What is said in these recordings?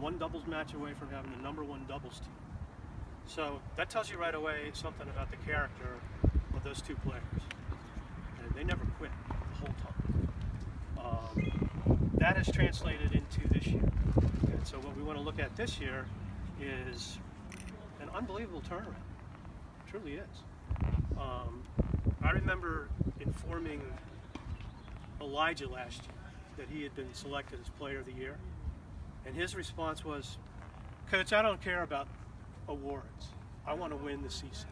one doubles match away from having the #1 doubles team. So that tells you right away something about the character of those two players. And they never quit the whole time. That has translated into this year. And so what we want to look at this year is an unbelievable turnaround. It truly is. I remember informing Elijah last year that he had been selected as Player of the Year. And his response was, "Coach, I don't care about awards. I want to win the CSAC."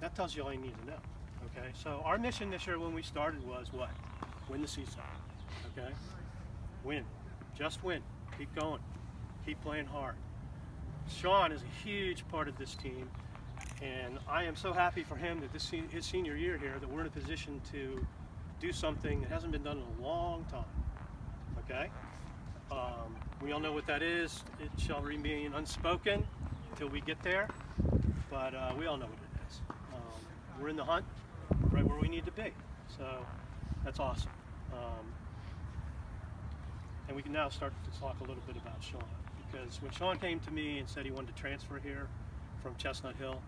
That tells you all you need to know. Okay, so our mission this year when we started was what? Win the CSAC. Okay? Win. Just win. Keep going. Keep playing hard. Sean is a huge part of this team, and I am so happy for him that his senior year here that we're in a position to do something that hasn't been done in a long time. Okay? We all know what that is. It shall remain unspoken until we get there, but we all know what it is. We're in the hunt right where we need to be, so that's awesome. And we can now start to talk a little bit about Sean, because when Sean came to me and said he wanted to transfer here from Chestnut Hill,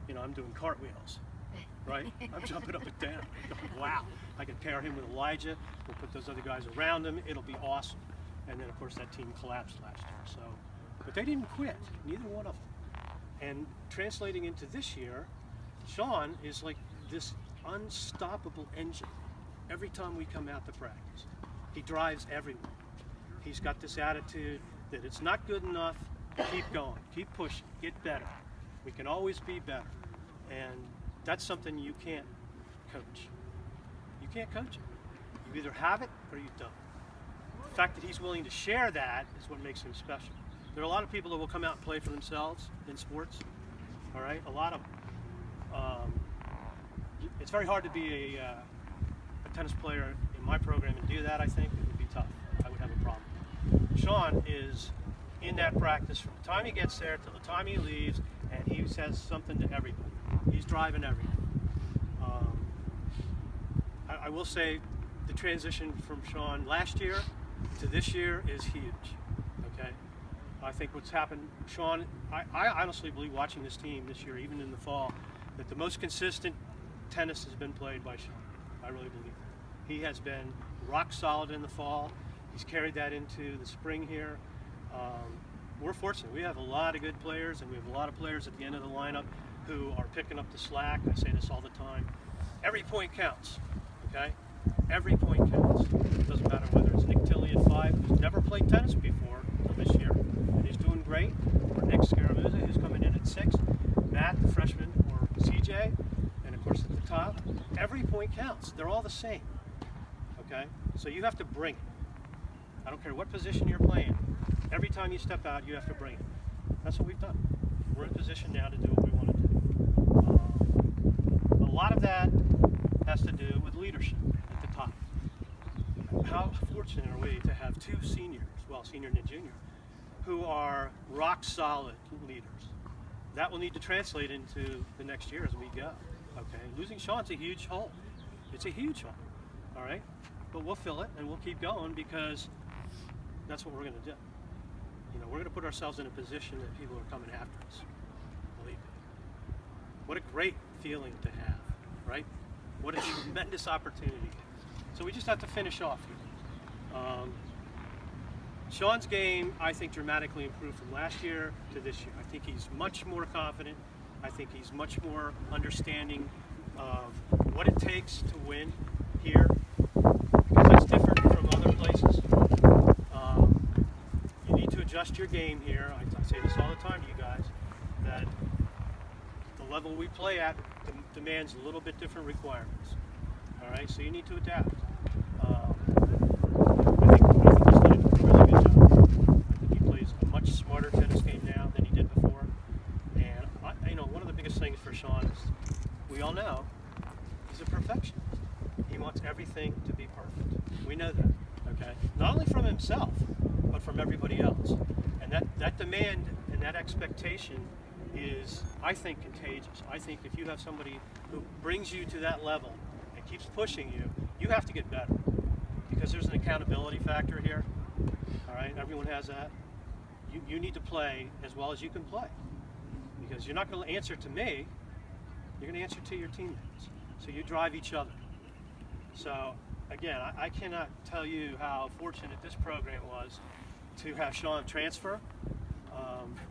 you know, I'm doing cartwheels, right? I'm jumping up and down, going, wow, I can pair him with Elijah, we'll put those other guys around him, it'll be awesome. And then of course that team collapsed last year, so, but they didn't quit, neither one of them. And translating into this year, Sean is like this unstoppable engine every time we come out to practice. He drives everywhere. He's got this attitude that it's not good enough, keep going, keep pushing, get better. We can always be better. And that's something you can't coach. You can't coach it. You either have it or you don't. The fact that he's willing to share that is what makes him special. There are a lot of people that will come out and play for themselves in sports, all right? A lot of them. It's very hard to be a tennis player in my program and do that, I think. It would be tough. I would have a problem. Sean is in that practice from the time he gets there till the time he leaves, and he says something to everybody. He's driving everything. I will say the transition from Sean last year to this year is huge, okay? I think what's happened, Sean, I honestly believe watching this team this year, even in the fall, that the most consistent tennis has been played by Sean. I really believe it. He has been rock solid in the fall. He's carried that into the spring here. We're fortunate. We have a lot of good players, and we have a lot of players at the end of the lineup who are picking up the slack. I say this all the time. Every point counts, okay? Every point counts. It doesn't matter whether it's Nick Tilley at 5, who's never played tennis before until this year, and he's doing great, or Nick Scaramuzza, who's coming in at 6, Matt, the freshman, or CJ, and of course at the top. Every point counts. They're all the same, okay? So you have to bring it. I don't care what position you're playing. Every time you step out, you have to bring it. That's what we've done. We're in position now to do what we want to do. A lot of that has to do with leadership at the top. How fortunate are we to have two seniors, well, senior and junior, who are rock solid leaders. That will need to translate into the next year as we go. Okay, losing Sean's a huge hole. It's a huge hole, all right? But we'll fill it and we'll keep going because that's what we're going to do. You know, we're going to put ourselves in a position that people are coming after us. Believe me. What a great feeling to have, right? What a tremendous opportunity. So we just have to finish off here. Sean's game, I think, dramatically improved from last year to this year. I think he's much more confident. I think he's much more understanding of what it takes to win here, because that's different from other places. You need to adjust your game here. I say this all the time to you guys, that the level we play at demands a little bit different requirements. All right, so you need to adapt. I think he's done a really good job. I think he plays a much smarter tennis game now than he did before. And you know, one of the biggest things for Sean is, we all know, he's a perfectionist. He wants everything to be perfect. We know that, okay? Not only from himself, but from everybody else. And that demand and that expectation is, I think, contagious. I think if you have somebody who brings you to that level and keeps pushing you, you have to get better. Because there's an accountability factor here. everyone has that. You need to play as well as you can play, because you're not going to answer to me, you're going to answer to your teammates. So you drive each other. So again, I cannot tell you how fortunate this program was to have Sean transfer.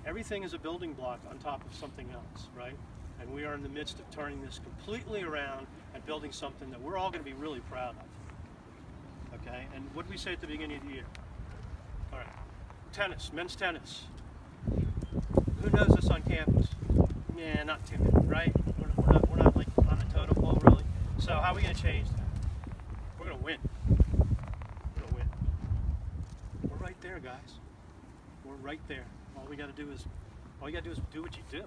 Everything is a building block on top of something else, right? And we are in the midst of turning this completely around and building something that we're all going to be really proud of. Okay, and what did we say at the beginning of the year? All right, tennis, men's tennis. Who knows us on campus? Yeah, not too many, right? We're not like on the totem pole, really. So how are we going to change that? We're going to win. We're going to win. We're right there, guys. We're right there. All you got to do is do what you do.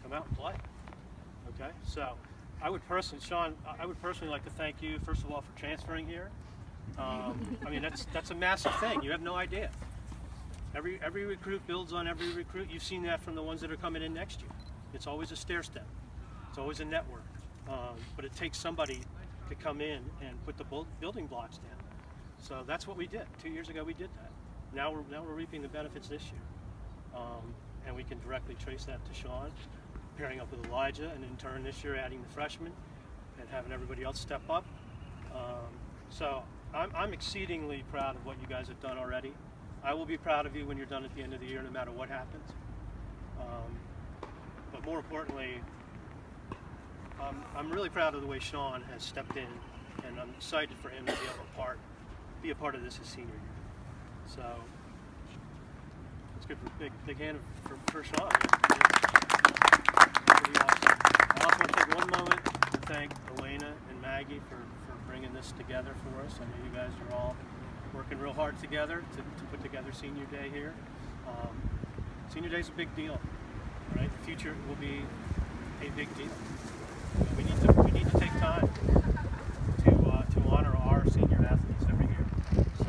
Come out and play. Okay, so I would personally, Sean, I would personally like to thank you first of all for transferring here. I mean, that's a massive thing. You have no idea. Every recruit builds on every recruit. You've seen that from the ones that are coming in next year. It's always a stair step. It's always a network. But it takes somebody to come in and put the building blocks down. So that's what we did. 2 years ago we did that. Now we're reaping the benefits this year. And we can directly trace that to Sean, pairing up with Elijah, and in turn this year adding the freshmen and having everybody else step up. So I'm exceedingly proud of what you guys have done already. I will be proud of you when you're done at the end of the year, no matter what happens. But more importantly, I'm really proud of the way Sean has stepped in, and I'm excited for him to be a part of this his senior year. So let's give a big hand for Sean. Pretty awesome. I also want to take one moment to thank Elena and Maggie for bringing this together for us. I know you guys are all working real hard together to put together Senior Day here. Senior Day is a big deal, right? The future will be a big deal. We need to take time to honor our senior athletes every year. So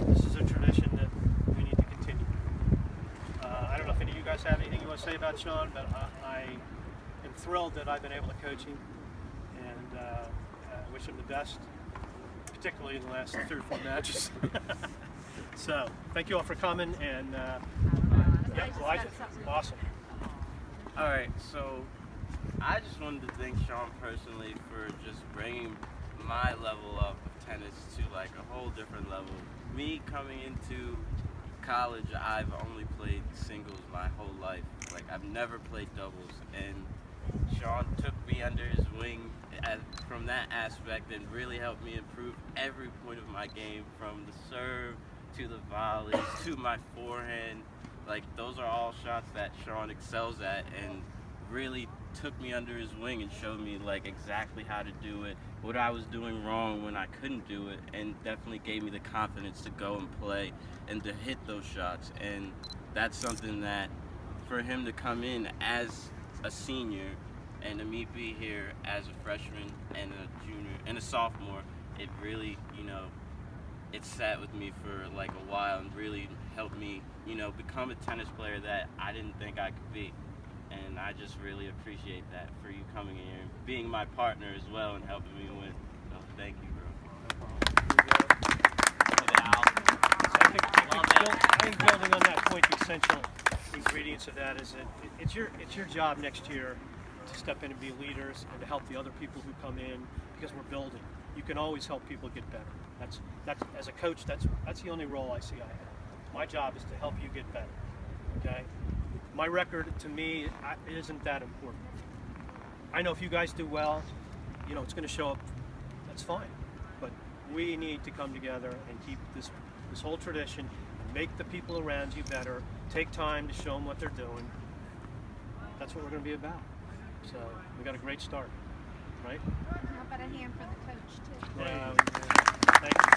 this is a tradition that we need to continue. I don't know if any of you guys have anything you want to say about Sean, but I am thrilled that I've been able to coach him, and I wish him the best, particularly in the last 3 or 4 matches. So thank you all for coming, and yeah, Elijah, awesome. All right, so I just wanted to thank Sean personally for just bringing my level up of tennis to like a whole different level. Me coming into college, I've only played singles my whole life. Like, I've never played doubles, and Sean took me under his wing from that aspect and really helped me improve every point of my game, from the serve to the volleys to my forehand. Like, those are all shots that Sean excels at, and really took me under his wing and showed me like exactly how to do it, what I was doing wrong when I couldn't do it, and definitely gave me the confidence to go and play and to hit those shots. And that's something that, for him to come in as a senior and to me be here as a freshman and a junior and a sophomore, it really, it sat with me for like a while and really helped me, become a tennis player that I didn't think I could be. And I just really appreciate that for you coming in here and being my partner as well and helping me win. So thank you, bro. I think building on that point, the essential ingredients of that is that it's your job next year to step in and be leaders and to help the other people who come in, because we're building. You can always help people get better. That's as a coach, that's the only role I see I have. My job is to help you get better. Okay. My record, to me, isn't that important. I know if you guys do well, it's going to show up. That's fine. But we need to come together and keep this whole tradition, and make the people around you better. Take time to show them what they're doing. That's what we're going to be about. So we got a great start, right? How about a hand for the coach too? Yeah. Thank you.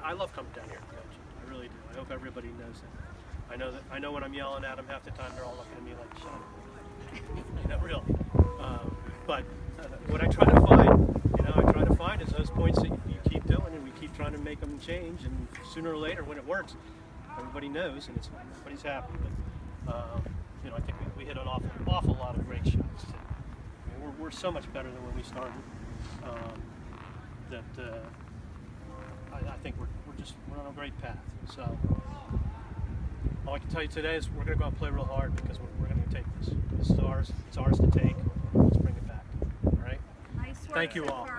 I love coming down here and coaching. I really do. I hope everybody knows that. I know when I'm yelling at them half the time, they're all looking at me like, shut up. Really. But what I try to find, is those points that you keep doing, and we keep trying to make them change. And sooner or later, when it works, everybody knows, and everybody's happy. But I think we hit an awful lot of great shots. We're so much better than when we started. I think we're on a great path. So all I can tell you today is we're going to go out and play real hard because we're going to take this. This is ours. It's ours to take. Let's bring it back. All right. Nice work Thank you so all. far.